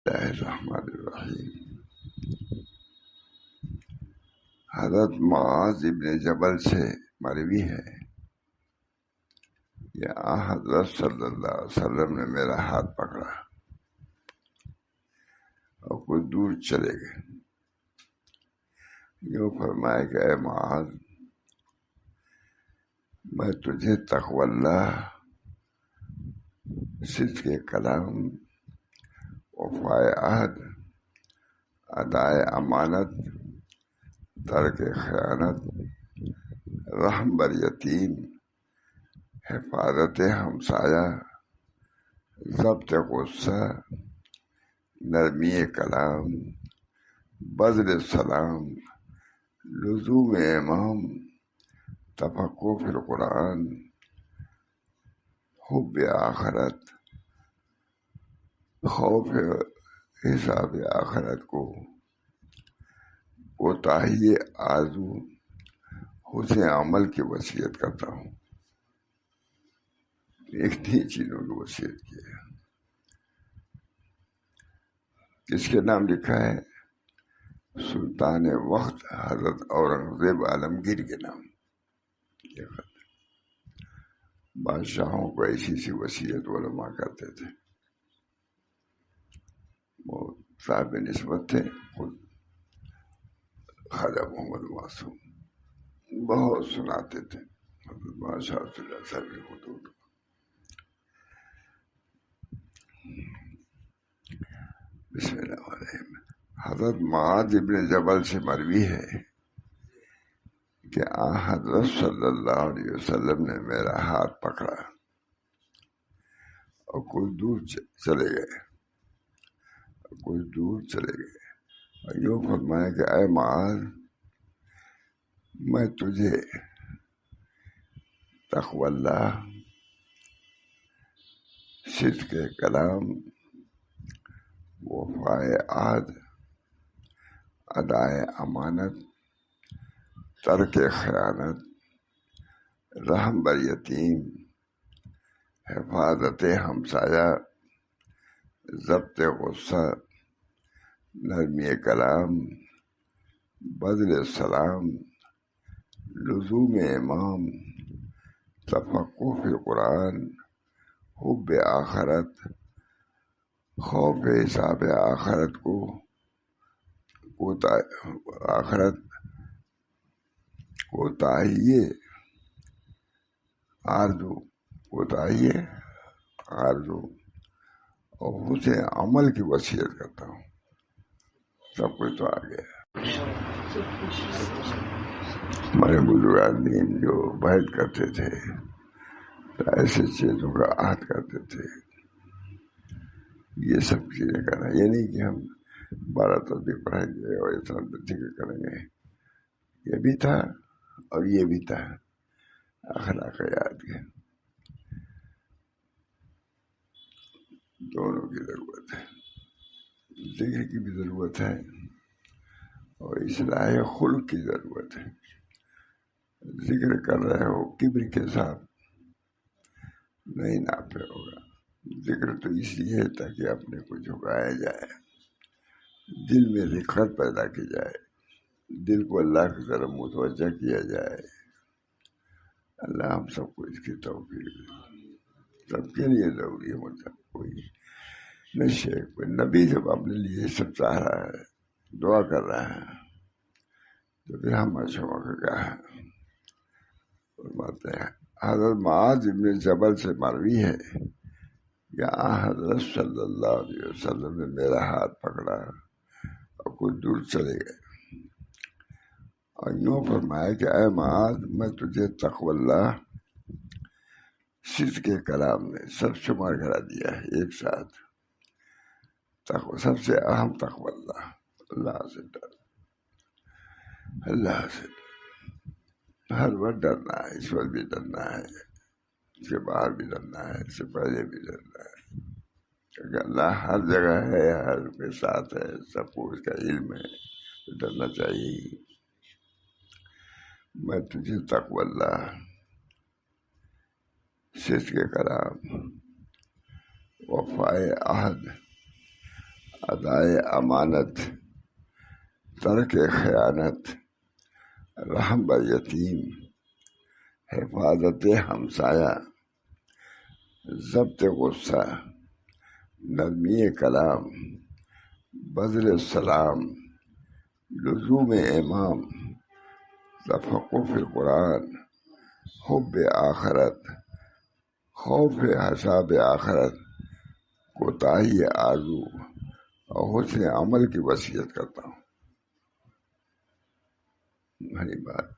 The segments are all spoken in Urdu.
اللہ الرحمن الرحیم۔ حضرت معاذ ابن جبل سے مروی ہے کہ حضرت صلی اللہ علیہ وسلم نے میرا ہاتھ پکڑا اور کچھ دور چلے گئے، یوں فرمایا کہ اے معاذ، میں تجھے تقوی اللہ، صدق کلام، وفائے عہد، ادائے امانت، ترک خیانت، رحم بر یتیم، حفاظت ہمسایہ، ضبط غصہ، نرمی کلام، بذل سلام، لزوم امام، تفقہ فی القرآن، حب آخرت، خوف حساب آخرت کو، کوتاہی آرزو، حسن عمل کی وصیت کرتا ہوں۔ ایک تین چیزوں کی وصیت کی ہے۔ کس کے نام لکھا ہے؟ سلطان وقت حضرت اورنگزیب عالمگیر کے نام یہ خط۔ بادشاہوں کو ایسی سی وصیت علماء کرتے تھے۔ وہ صاحب نسبت تھے، خود خواجہ محمد معصوم بہت سناتے تھے حضرت بادشاہ صلی اللہ علیہ وسلم خطوط۔ بسم اللہ الرحمن الرحیم۔ حضرت معاذ ابن جبل سے مروی ہے کہ حضرت صلی اللہ علیہ وسلم نے میرا ہاتھ پکڑا اور کچھ دور چلے گئے اور یوں فرمایا کہ اے معاذ، میں تجھے تقوی اللہ، صدق کلام، وفائے عہد، ادائے امانت، ترک خیانت، رحم بر یتیم، حفاظت ہمسایہ، ضبط غصہ، نرمی کلام، بذل سلام، لزوم امام، تفقہ فی القرآن، حب آخرت، خوف حساب آخرت کو، کوتاہی آرزو اور حسن عمل کی وصیت کرتا ہوں۔ سب کچھ تو آ گیا۔ ہمارے بزرگان دین جو بیعت کرتے تھے تو ایسے چیزوں کا عہد کرتے تھے، یہ سب چیزیں کرنا، یہ نہیں کہ ہم 12 تصویر پڑھیں گے اور اتنا ذکر کریں گے۔ یہ بھی تھا اور یہ بھی تھا، اخلاقیات کے دونوں کی ضرورت ہے۔ ذکر کی بھی ضرورت ہے اور اصلاح خلق کی ضرورت ہے۔ ذکر کر رہے ہو کبر کے ساتھ نہیں نافع ہوگا۔ ذکر تو اس لیے ہے تاکہ اپنے کو جھکایا جائے، دل میں رقت پیدا کی جائے، دل کو اللہ کی طرف متوجہ کیا جائے۔ اللہ ہم سب کو اس کی توفیق دے۔ سب کے لیے ضروری ہے، مطلب کوئی نشے کوئی نبی جب اپنے لیے سب چاہ رہا ہے، دعا کر رہا ہے، تو پھر ہم اچھا موقع کیا ہے فرماتے ہیں۔ حضرت معاذ ابن جبل سے مروی ہے کہ حضرت صلی اللہ علیہ وسلم نے میرا ہاتھ پکڑا اور کچھ دور چلے گئے اور یوں فرمایا کہ اے معاذ، میں تجھے تقوی اللہ، صدق کے کلام نے سب شمار کرا دیا ہے ایک ساتھ۔ سب سے اہم تقوی اللہ، اللہ سے ڈر، اللہ سے ہر وقت ڈرنا ہے، اس وقت بھی ڈرنا ہے، اس کے باہر بھی ڈرنا ہے، اس سے پہلے بھی ڈرنا ہے، کیونکہ اللہ ہر جگہ ہے، ہر کے ساتھ ہے، سب کو اس کا علم ہے، تو ڈرنا چاہیے۔ میں تجھے تقوی اللہ، صدق کے کلام، وفائے عہد، ادائے امانت، ترک خیانت، رحم بر یتیم، حفاظت ہمسایہ، ضبط غصہ، نرمی کلام، بذل السلام، لزوم امام، تفقہ فی القرآن، حب آخرت، خوف حساب آخرت، کوتاہی آرزو اور حسن عمل کی وصیت کرتا ہوں۔ بڑی بات،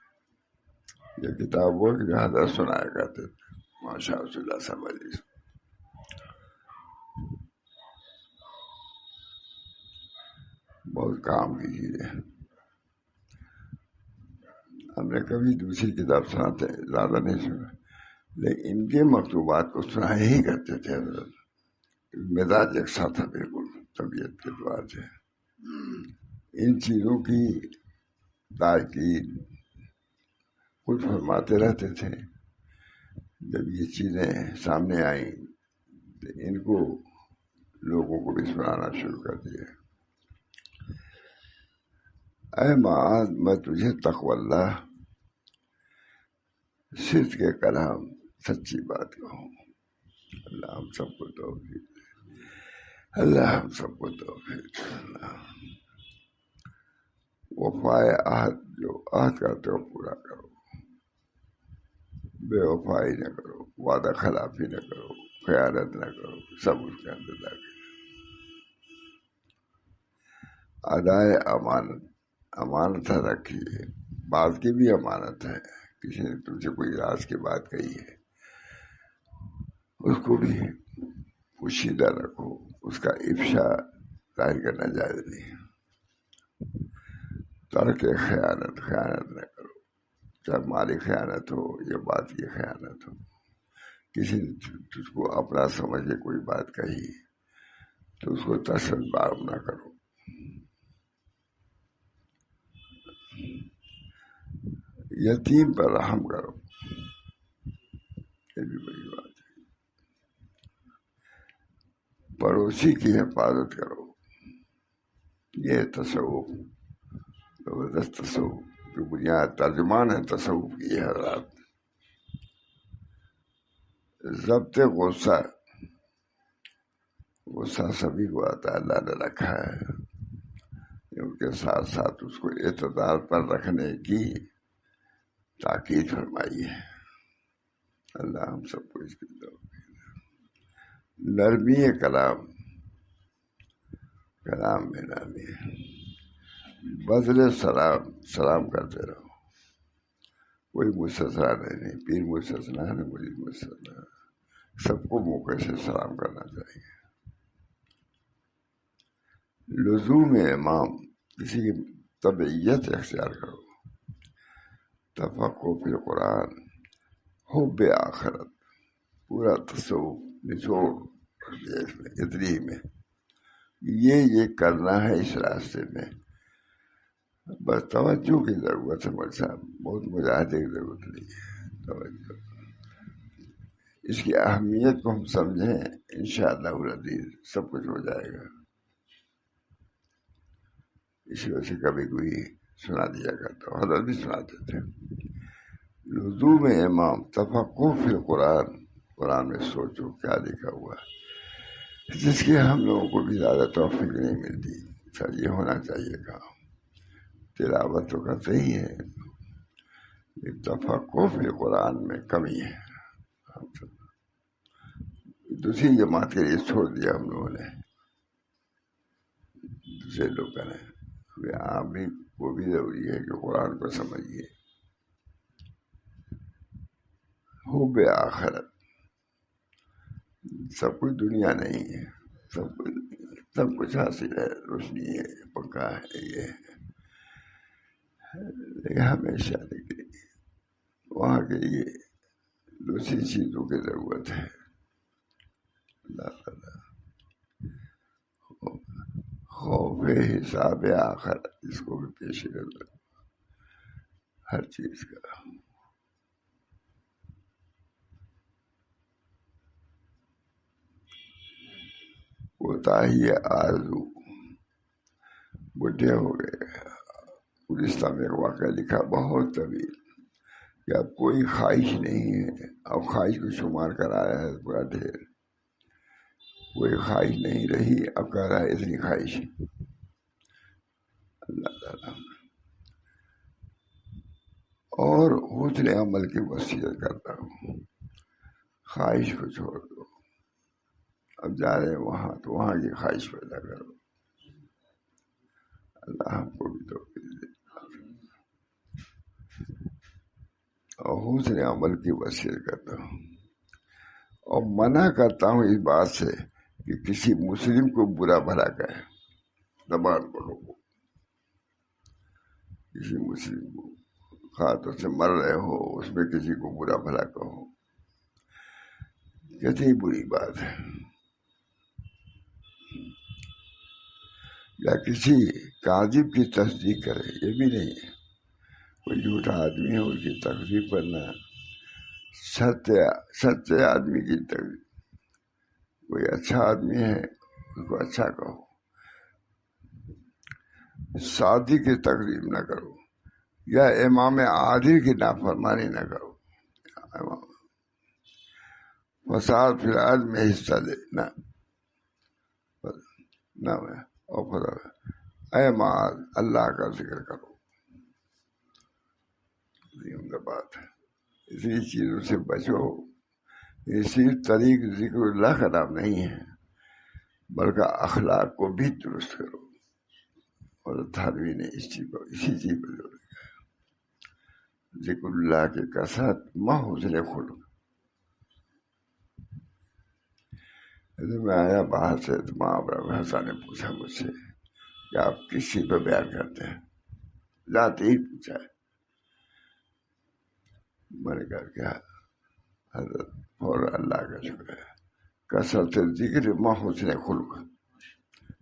یہ کتاب وہ کہ حضرت سنایا کرتے تھے ماشاء اللہ سمجھ۔ بہت کام کی چیز ہے۔ ہم نے کبھی دوسری کتاب سناتے زیادہ نہیں سنا، لیکن ان کے مکتوبات کو سنایا ہی کرتے تھے حضرت۔ مزاج یکساں تھا بالکل طبیعت کے اعتبار سے۔ ان چیزوں کی تاکید خود فرماتے رہتے تھے۔ جب یہ چیزیں سامنے آئیں تو ان کو لوگوں کو بھی سنانا شروع کر دیا۔ اے معاذ میں تجھے تقوی اللہ، صدق کے کلام، سچی بات کہوں۔ اللہ ہم سب کو توفیق، اللہ ہم سب کو توفیق۔ وفائے عہد، جو عہد کرتے ہو پورا کرو، بے وفائی نہ کرو، وعدہ خلافی نہ کرو، خیانت نہ کرو، سب اس کے اندر داخل۔ ادائے امانت، امانت رکھیے، بات کی بھی امانت ہے۔ کسی نے تم سے کوئی راز کی بات کہی ہے، اس کو بھی پوشیدہ رکھو، اس کا افشا ظاہر کرنا جائز نہیں ہے۔ ترک خیانت، خیانت نہ کرو، چاہے مالی خیانت ہو یا بات کی خیانت ہو۔ کسی نے تجھ کو اپنا سمجھ کے کوئی بات کہی تو اس کو تسلیم نہ کرو۔ یتیم پر رحم کرو، یہ بھی بڑی بات ہے۔ پڑوسی کی حفاظت کرو، یہ تصوف، زبردست تصوف کی بنیاد، ترجمان ہے تصوف کی یہ حضرات۔ ضبط غصہ، غصہ سبھی کو آتا ہے، اللہ نے رکھا ہے، ان کے ساتھ ساتھ اس کو اعتدال پر رکھنے کی تاکید فرمائی ہے۔ اللہ ہم سب کو اس کی توفیق دے۔ نرمی کلام، کلام میں نرمی ہے۔ بذل سلام، سلام کرتے رہو، کوئی مستثنا نہیں، پیر مستثنا ہے نہ مرید مستثنا ہے، سب کو موقع سے سلام کرنا چاہیے۔ لزوم امام، کسی کی تبعیت اختیار کرو۔ تفقہ فی القرآن، حب آخرت، پورا تصوف نچوڑ اس میں اتنی میں یہ کرنا ہے اس راستے میں۔ بس توجہ کی ضرورت ہے مول صاحب، بہت مجاہدے کی ضرورت نہیں ہے، توجہ۔ اس کی اہمیت کو ہم سمجھیں، انشاءاللہ العزیز سب کچھ ہو جائے گا۔ اس وجہ سے کبھی کوئی سنا دیا کرتا، حضرت بھی سناتے تھے۔ لزوم امام، تفقہ فی القرآن، قرآن میں سوچو کیا لکھا ہوا ہے، جس کی ہم لوگوں کو بھی زیادہ توفیق نہیں ملتی۔ سر یہ ہونا چاہیے کام، تلاوت تو کرتے ہی ہے، تفقہ فی القرآن میں کمی ہے۔ دوسری جماعت کے لیے چھوڑ دیا ہم لوگوں نے، دوسرے لوگ کریں، آپ بھی وہ بھی ضروری ہے کہ قرآن کو سمجھیے۔ حب آخرت، سب کچھ دنیا نہیں ہے، سب کچھ حاصل ہے، روشنی ہے، پنکھا ہے، یہ ہے، لیکن ہمیشہ لیکن وہاں کے لیے دوسری چیزوں کی ضرورت ہے۔ اللہ تعالیٰ خوف حساب آخر، اس کو بھی پیش کر لو ہر چیز کا۔ کوتاہی آرزو، بڈھے ہو گئے. پولیستا میں ایک واقعہ لکھا بہت طویل کہ اب کوئی خواہش نہیں ہے. اب خواہش کو شمار کرایا ہے پورا ڈھیر. کوئی خواہش نہیں رہی. اب کہہ رہا ہے اتنی خواہش. اللہ تعالیٰ اور حسن عمل کی وصیت کرتا ہوں. خواہش کو چھوڑ دو. اب جا رہے ہیں وہاں تو وہاں کی خواہش پیدا کرو. اللہ ہم کو بھی توفیق دے. اور حسن عمل کی وصیت کرتا ہوں اور منع کرتا ہوں اس بات سے کہ کسی مسلم کو برا بھلا کہے. زبان پکڑو. کسی مسلم کو خاطر سے مر رہے ہو اس میں کسی کو برا بھلا کہو. کتنی بری بات ہے. یا کسی کاذب کی تصدیق کرے. یہ بھی نہیں ہے. کوئی جھوٹا آدمی ہے اس کی تکذیب کرنا. سچے آدمی کی تکذیب. کوئی اچھا آدمی ہے اس کو اچھا کہو. شادی کی تکذیب نہ کرو. یا امام عادل کی نافرمانی نہ کرو. فساد فی الارض میں حصہ لینا نہ اور اے معاذ اللہ کا ذکر کرو. بات ہے. اسی چیزوں سے بچو. اسی طریق ذکر اللہ کا نام نہیں ہے بلکہ اخلاق کو بھی درست کرو. اور تھانوی نے اسی چیز پر زور دیا. ذکر اللہ کی کثرت حسن خلق. میں آیا باہر سے تو ماں بھرسا نے پوچھا مجھ سے کہ آپ کس چیز پہ بیان کرتے ہیں. ذات ہی پوچھا ہے. میں نے کہا کیا حضرت اور اللہ کا شکر ہے کثرت ذکر حسن خلق.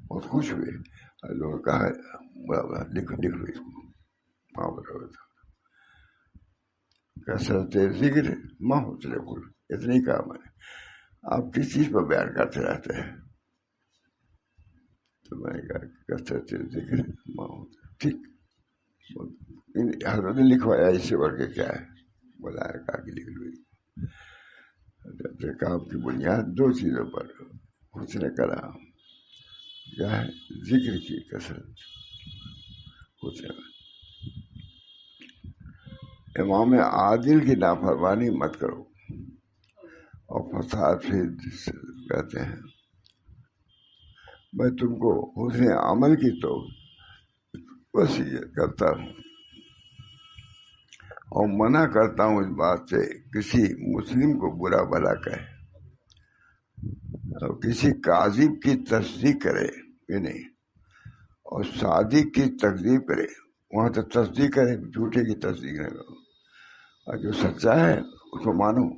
بہت خوش ہوئے. لوگوں نے کہا لکھ لو اس کو. ماں بتا کثرت ذکر حسن خلق. اتنا ہی کہا میں نے. آپ کس چیز پر بیان کرتے رہتے ہیں؟ تو میں نے کہا کثرت ذکر ٹھیک. حضرت نے لکھوایا اس سے بڑھ کے کیا ہے. بلایا کہا کہ لکھ لو. کام کی بنیاد دو چیزوں پر حسن کلام کیا ہے ذکر کی کثرت. حسن امام عادل کی نافرمانی مت کرو. اور فساد سے کہتے ہیں میں تم کو حسن عمل کی تو وصیت کرتا ہوں اور منع کرتا ہوں اس بات سے کسی مسلم کو برا بھلا کہے اور کسی کاذب کی تصدیق کرے. یہ نہیں. اور صادق کی تکذیب کرے. وہاں تو تصدیق کرے. جھوٹے کی تصدیق نہ کرو. اور جو سچا ہے اس کو مانو.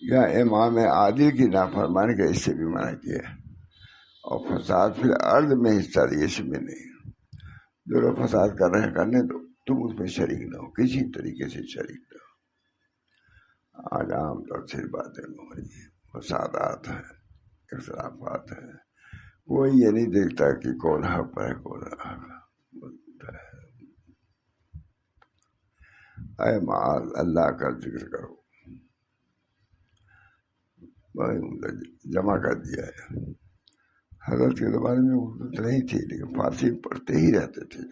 یا امام عادل کی نافرمانی کا اس سے بھی منع کیا ہے. اور فساد پھر ارض میں حصہ لیے اس میں نہیں. جو لوگ فساد کر رہے ہیں کرنے دو. تم اس میں شریک نہ ہو. کسی طریقے سے شریک نہ ہو. آج عام طور سے باتیں ہو رہی ہیں. فسادات ہیں. اختلافات ہیں. کوئی یہ نہیں دیکھتا کہ کون حق پر ہے کون حق. اے معاذ اللہ کا ذکر کرو. جمع کر دیا ہے. حضرت کے زمانے میں اردو تو نہیں تھی لیکن فارسی پڑھتے ہی رہتے تھے.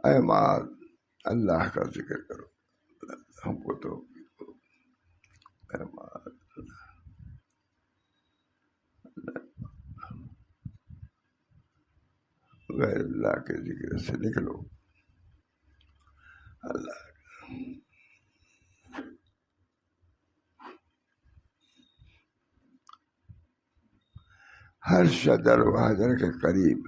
اے معاذ اللہ کا ذکر کرو. ہم کو تو اے معاذ غیر اللہ کے ذکر سے نکلو. اللہ ہر شجر و حجر کے قریب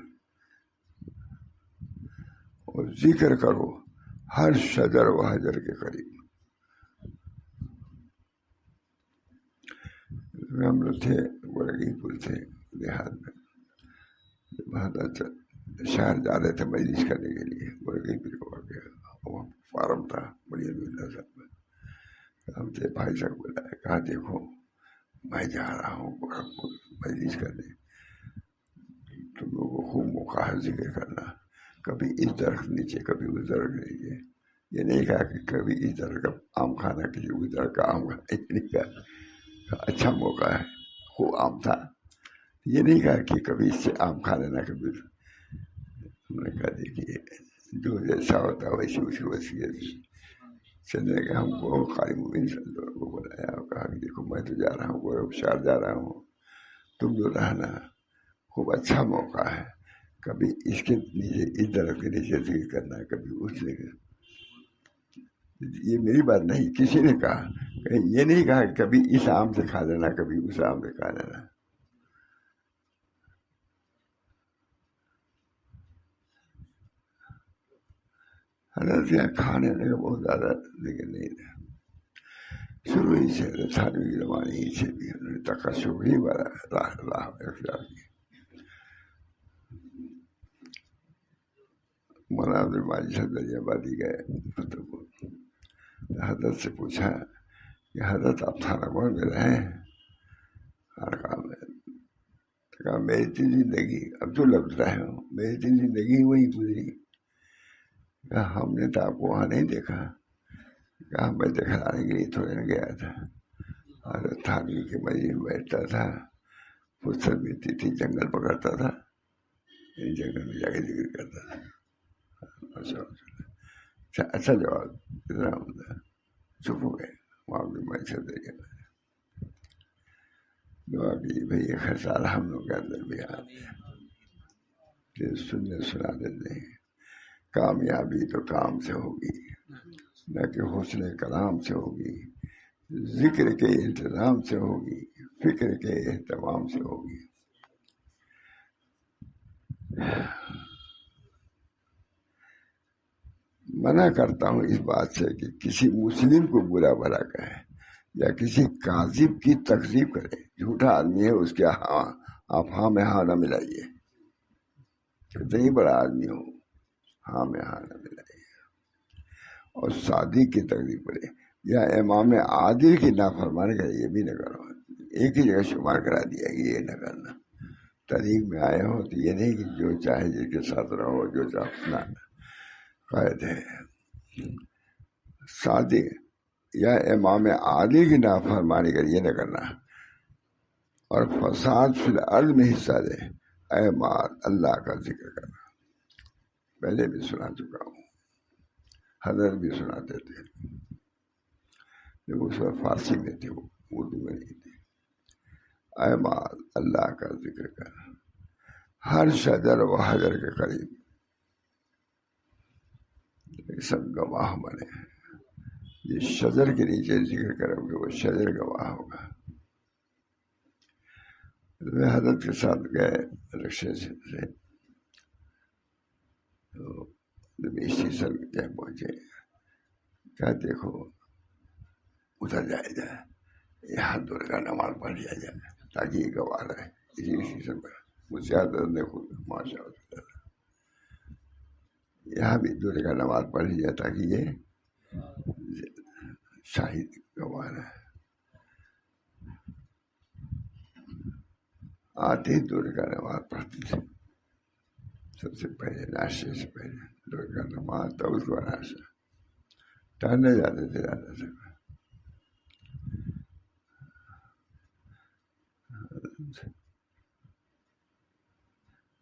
اور ذکر کرو ہر شجر و حجر کے قریب. ہم لوگ تھے ورگی پور تھے دیہات میں. بہت اچھا شہر جا رہے تھے مجلس کرنے کے لیے. ورگی پور کو آ گیا. فارم تھا بڑی اللہ صاحب میں. ہم تھے بھائی صاحب بلایا. کہا دیکھو میں جا رہا ہوں مجلس کرنے. موقع ہے ذکر کرنا. کبھی اس درخت نیچے کبھی اس درخت نیچے. یہ نہیں کہا کہ کبھی اس درخت کا آم کھانا کسی اس درخت کا آم کھانا. یہ نہیں کہا. اچھا موقع ہے، خوب آم تھا. یہ نہیں کہا کہ کبھی اس سے آم کھا لینا کبھی. ہم نے کہا دیکھیے جو جیسا ہوتا ہے ویسی اسی وسیلے سے چلنے کے. ہم کو قاری مبین کو بلایا اور کہا کہ دیکھو میں تو جا رہا ہوں گورو شہر جا رہا ہوں، تم جو رہنا. خوب اچھا موقع ہے. کبھی اس کے نیچے اس درخت کے نیچے ذکر کرنا، کبھی اس نے. یہ میری بات نہیں، کسی نے کہا. یہ نہیں کہا کہ کبھی اس آم سے کھا لینا کبھی اس آم سے کھا لینا. حضرت یہاں کھانے کا بہت زیادہ ذکر نہیں تھا. شروع ہی سے تھانوی کی زمانے ہی سے بھی انہوں نے تقشف ہی بڑا اللہ اختیار کی. مولانا عبد الماجد صاحب دریا بادی گئے حضرت سے پوچھا کہ حضرت آپ تھانہ کون میں رہے ہیں؟ ہر کام میں کہا میری تین زندگی اب تو لفظ رہے ہوں، میری تین زندگی وہی گزری. کہا ہم نے تو آپ کو وہاں نہیں دیکھا. کہا میں دکھلانے کے لیے تھوڑے نہ گیا تھا. حضرت تھانوی کے مجلس میں بیٹھتا تھا، فرصت ملتی تھی جنگل پکڑتا تھا، جنگل میں جا کے ذکر کرتا تھا. اچھا جواب اتنا عمدہ. چپ ہو گئے. وہاں بھی میں سے دعا کی بھائی یہ خسارہ ہم لوگ کے اندر بھی آ گیا. سننے سنا دیتے ہیں. کامیابی تو کام سے ہوگی نہ کہ حسن کلام سے ہوگی، ذکر کے انتظام سے ہوگی، فکر کے اہتمام سے ہوگی. منع کرتا ہوں اس بات سے کہ کسی مسلم کو برا بھلا کہے یا کسی کاذب کی تکذیب کرے. جھوٹا آدمی ہے، اس کے آپ ہاں میں ہاں نہ ملائیے. کتنا ہی بڑا آدمی ہو ہاں میں ہاں نہ ملائیے. اور صادق کی تکذیب کرے یا امام عادل کی نافرمانی کرے، یہ بھی نہ کرو. ایک ہی جگہ شمار کرا دیا کہ یہ نہ کرنا. طریق میں آئے ہو تو یہ نہیں کہ جو چاہے جس کے ساتھ رہو جو چاہے اپنا قائد ہے. صادق یا امام عادل کی نافرمانی کر یہ نہ کرنا. اور فساد فی الارض میں حصہ دے. اے مال اللہ کا ذکر کرنا. پہلے بھی سنا چکا ہوں، حضرت بھی سناتے تھے. اس وقت فارسی میں تھے، وہ اردو میں نہیں تھے. اے مال اللہ کا ذکر کرنا. ہر شجر و حجر کے قریب سب گواہ بنے. یہ شجر کے نیچے ذکر کرو گے وہ شجر گواہ ہوگا. میں حضرت کے ساتھ گئے رکشے سے تو جب اسی سر کیا پہنچے کیا دیکھو ادھر جائے جائے یہاں دور کا نماز پڑھ لیا جائے تاکہ یہ گواہ رہے. اسی سر پر مجھ سے حضرت نے خود ماشاء اللہ یہاں بھی دور کا نماز پڑھ لیا تاکہ یہ شاہد گواہ رہے. آتے ہی دور کا نماز پڑھتے تھے. سب سے پہلے ناشتے سے پہلے دور کا نماز تو اس کو ناشتہ. ٹہلنے جاتے تھے زیادہ سے.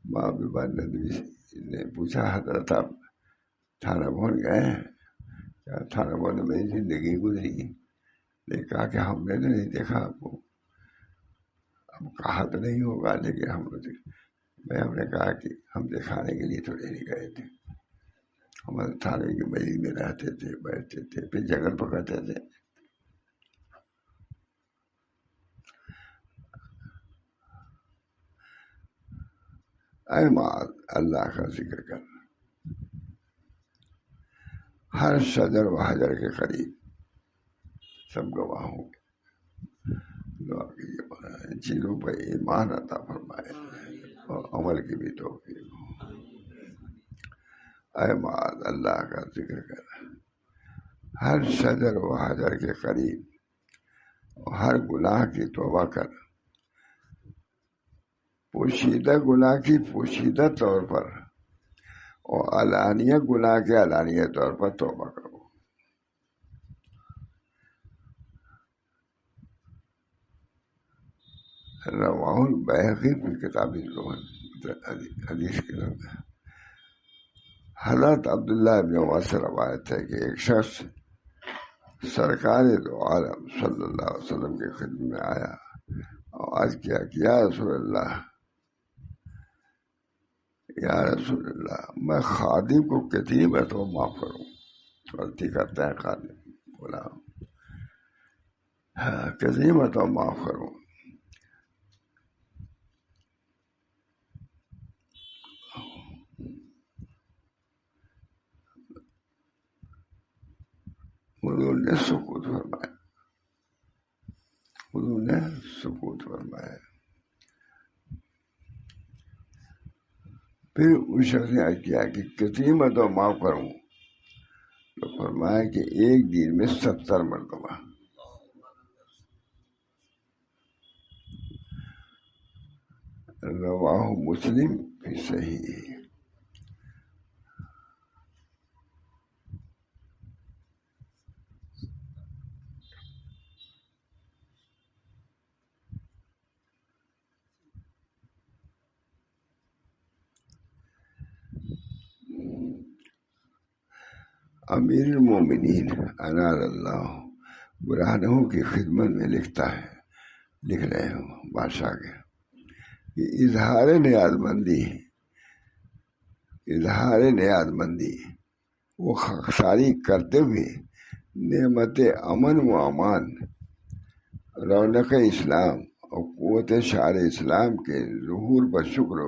ماں ندوی نے پوچھا حضرت آپ تھانہ بھون گئے ہیں؟ کیا تھانہ بھون میں میری زندگی گزری؟ نے کہا کہ ہم نے تو نہیں دیکھا آپ کو. اب کہا تو نہیں ہوگا لیکن ہم نے کہا کہ ہم دکھانے کے لیے تھوڑے نہیں گئے تھے. ہمارے تھانے کی مجلس میں رہتے تھے، بیٹھتے تھے، پھر جنگل پکڑتے تھے. اے مال اللہ کا ذکر کر. ہر شجر و حجر کے قریب سب گواہ ہوں گے. دعا کیجیے ان چیزوں پہ ایمان عطا فرمائے اور عمل کی بھی توفیق ہو. اے مال اللہ کا ذکر کر. ہر شجر و حجر کے قریب اور ہر گناہ کی توبہ کر. پوشیدہ گناہ کی پوشیدہ طور پر اور علانیہ گناہ کے علانیہ طور پر توبہ کرو۔ رواہ البیہقی کی کتاب حدیث کے نام ہے۔ حضرت عبداللہ ابن عمر سے روایت ہے کہ ایک شخص سرکار دو عالم صلی اللہ علیہ وسلم کی خدمت میں آیا اور عرض کیا کہ یا رسول اللہ، میں خادم کو کتنی مرتبہ معاف کروں؟ غلطی کرتا ہے خادم، بولا کتنی مرتبہ معاف کروں؟ حضور نے سکوت فرمایا، حضور نے سکوت فرمایا۔ پھر اس شخص نے عرض کیا کہ کتنی مرتبہ معاف کروں؟ تو فرمایا کہ ایک دن میں 70 مرتبہ۔ رواہ مسلم فی صحیح۔ امیر المومنین انار اللہ برہانہ کی خدمت میں لکھ رہے ہوں بادشاہ کے کہ اظہار نیاز مندی وہ خاکساری کرتے ہوئے نعمت امن و امان، رونق اسلام اور قوت شعر اسلام کے ظہور پر شکر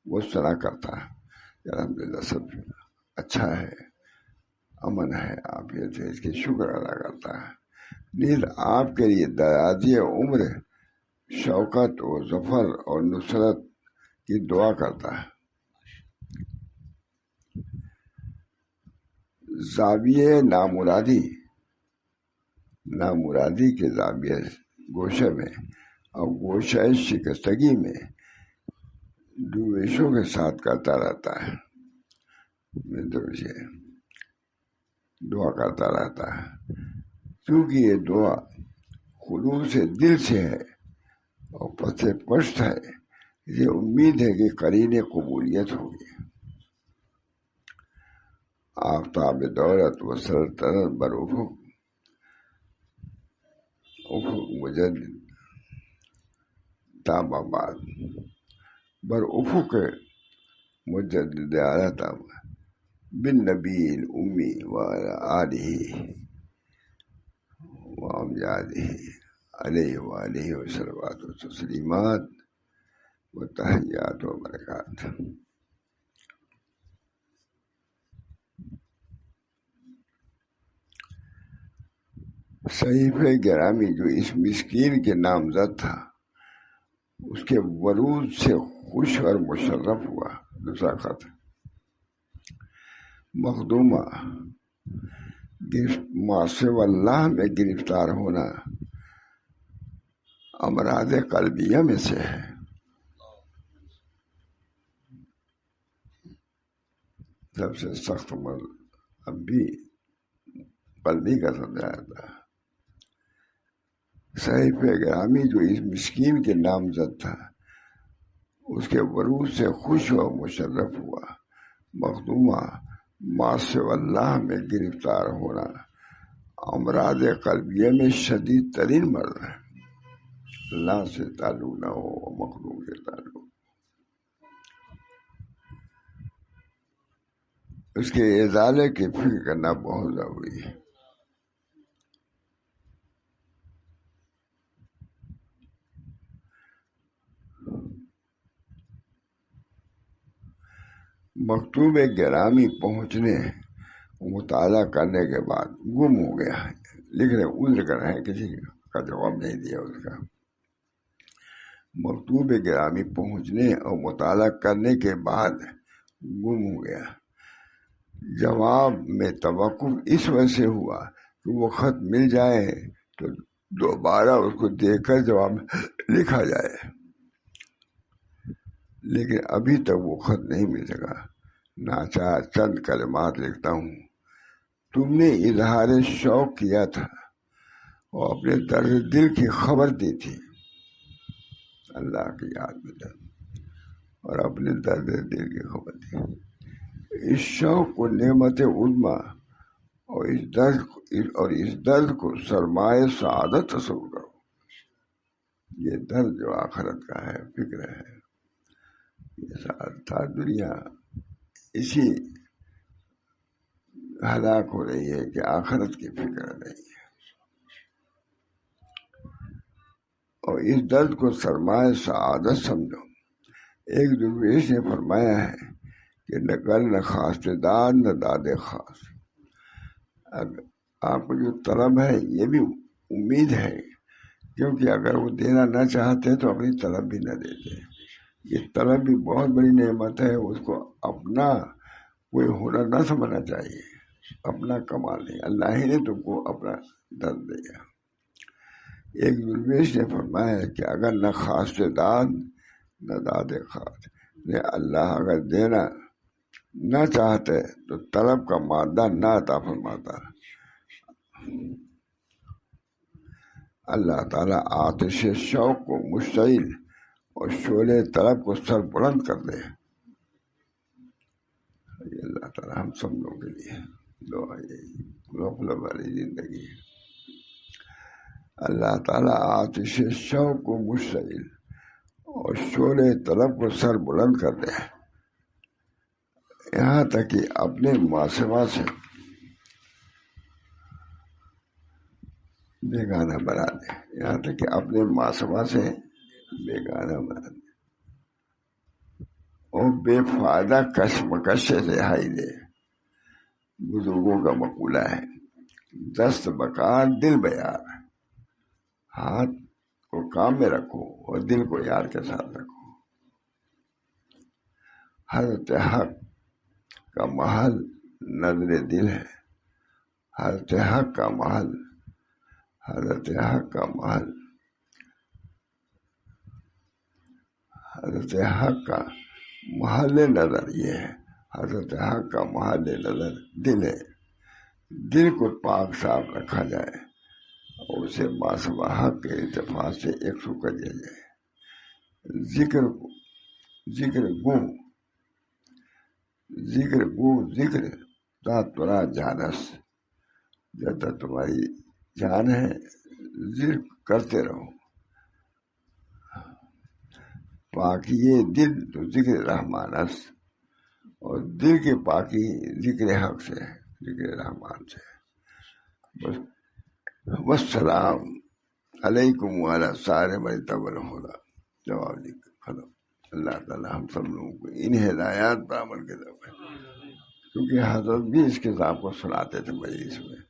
وہ ثنا کرتا ہے۔ الحمدللہ سب اچھا ہے، امن ہے، عافیت ہے، اس کے شکر ادا کرتا ہے۔ نیز آپ کے لیے درازی عمر، شوکت و ظفر اور نصرت کی دعا کرتا ہے۔ زاویہ نامرادی کے زاویہ گوشہ میں اور گوشہ شکستگی میں دویشوں کے ساتھ کرتا رہتا ہے، دعا کرتا رہتا ہے، کیونکہ یہ دعا خلوص دل سے ہے اور پس پشت ہے، یہ امید ہے کہ قرین قبولیت ہوگی۔ آفتاب دولت و سلطنت بر افق مجدد تاب آباد بر افق مجدد عالت بن نبی الامی وعلی آلہ وامجادہ علیہ وآلہ وصلوات و تسلیمات و تحیات و برکات۔ صحیفہ گرامی جو اس مسکین کے نامزد تھا، اس کے ورود سے خوش اور مشرف ہوا۔ دوسرا خط، مخدومہ معصیت اللہ میں گرفتار ہونا امراض قلبیہ میں سے ہے۔ سب سے سخت مرض اب بھی قلبی کا سمجھا جاتا ہے۔ صحیفہ گرامی جو اس مسکین کے نامزد تھا، اس کے ورود سے خوش و مشرف ہوا۔ مخدومہ معصیت اللہ میں گرفتار ہونا امراض قلبیہ میں شدید ترین مرض ہے۔ اللہ سے تعلق نہ ہو، مخلوق سے تعلق، اس کے ازالے کی فکر کرنا بہت ضروری ہے۔ مکتوب گرامی پہنچنے مطالعہ کرنے کے بعد گم ہو گیا ہے، لکھ رہے عذر کر رہے ہیں، کسی کا جواب نہیں دیا اس کا۔ مکتوب گرامی پہنچنے اور مطالعہ کرنے کے بعد گم ہو گیا۔ جواب میں توقف اس وجہ سے ہوا کہ وہ خط مل جائے تو دوبارہ اس کو دیکھ کر جواب لکھا جائے۔ لیکن ابھی تک وہ خط نہیں مل سکا۔ ناچار چند کلمات لکھتا ہوں۔ تم نے اظہار شوق کیا تھا اور اپنے درد دل کی خبر دی تھی، اللہ کی یاد میں درد اور اپنے درد دل کی خبر دی۔ اس شوق کو نعمت عظمیٰ اور اس درد کو سرمایہ سعادت تصور کرو۔ یہ درد جو آخرت کا ہے، فکر ہے، یہ سعادت دنیا اسی ہلاک ہو رہی ہے کہ آخرت کی فکر نہیں ہے۔ اور اس درد کو سرمایہ سعادت سمجھو۔ ایک درویش نے فرمایا ہے کہ نہ کل نہ خاص داد نہ داد خاص۔ آپ کو جو طلب ہے یہ بھی امید ہے، کیونکہ اگر وہ دینا نہ چاہتے تو اپنی طلب بھی نہ دیتے۔ یہ طلب بھی بہت بڑی نعمت ہے، اس کو اپنا کوئی ہنر نہ سمجھنا چاہیے، اپنا کمال نہیں، اللہ ہی نے تم کو اپنا درد دیا۔ ایک درویش نے فرمایا ہے کہ اگر نہ خاص داد نہ داد خاص، اللہ اگر دینا نہ چاہتے تو طلب کا مادہ نہ عطا فرماتا۔ اللہ تعالیٰ آتش شوق کو مشتعل اور شعلے طلب کو سر بلند کر دے۔ اللہ تعالیٰ ہم سب لوگوں کے لیے دعا یہی غفلت والی زندگی۔ اللہ تعالیٰ آتش شوق کو مشتعل اور شعلے طلب کو سر بلند کر دے، یہاں تک کہ اپنے ماسوا سے بیگانہ بنا دے، یہاں تک کہ اپنے ماسوا سے بیگانہ بنا دے اور بے فائدہ کشمکش سے رہائی دے۔ بزرگوں کا مقولہ ہے، دست بکار دل بیار۔ ہاتھ کو کام میں رکھو اور دل کو یار کے ساتھ رکھو۔ حضرت حق کا محل نظر دل ہے، حضرت حق کا محل، حضرت حق کا محل، حضرت حق کا محل نظر یہ ہے، حضرت حق کا محل نظر دل ہے۔ دل کو پاک صاف رکھا جائے اور اسے ماسوا حق کے اتفاق سے یکسو کر دیا جائے۔ ذکر تا ترا جانس، جب تک تمہاری جان ہے ذکر کرتے رہو۔ پاکی دل تو ذکر رحمانس، اور دل کے پاکی ذکر حق سے، ذکر رحمان سے۔ والسلام علیکم وعلی سارے من اتبع الہدی۔ جواب ختم۔ اللہ تعالیٰ ہم سب لوگوں کو ان ہدایات پر عمل کے ذریعے، کیونکہ حضرت بھی اس کتاب کو سناتے تھے مجلس میں،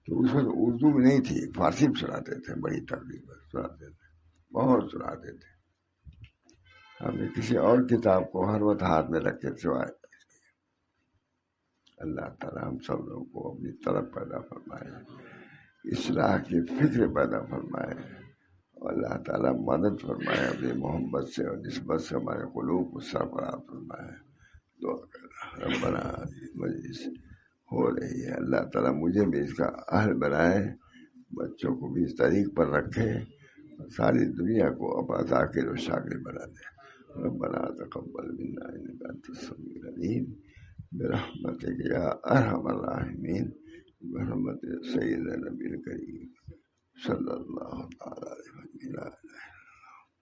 تو اس وقت اردو میں نہیں تھی، فارسی میں سناتے تھے، بڑی تقریب سناتے تھے، بہت سناتے تھے۔ ہم نے کسی اور کتاب کو ہر وقت ہاتھ میں رکھے سوائے۔ اللہ تعالیٰ ہم سب لوگوں کو اپنی طرف پیدا فرمائے، اصلاح کی فکر پیدا فرمائے، اور اللہ تعالیٰ مدد فرمائے اپنی محبت سے اور نسبت سے ہمارے قلوب کو سرفراز فرمائے۔ دعا کر ربنا مجلس ہو رہی ہے، اللہ تعالیٰ مجھے بھی اس کا اہل بنائے، بچوں کو بھی اس طریق پر رکھے، ساری دنیا کو اپنا ذاکر و شاکر بنا دے۔ ربنا تقبل منا انک انت السمیع العلیم برحمتک یا ارحم الراحمین برحمت سیدنا نبی کریم صلی اللہ تعالی علیہ وسلم۔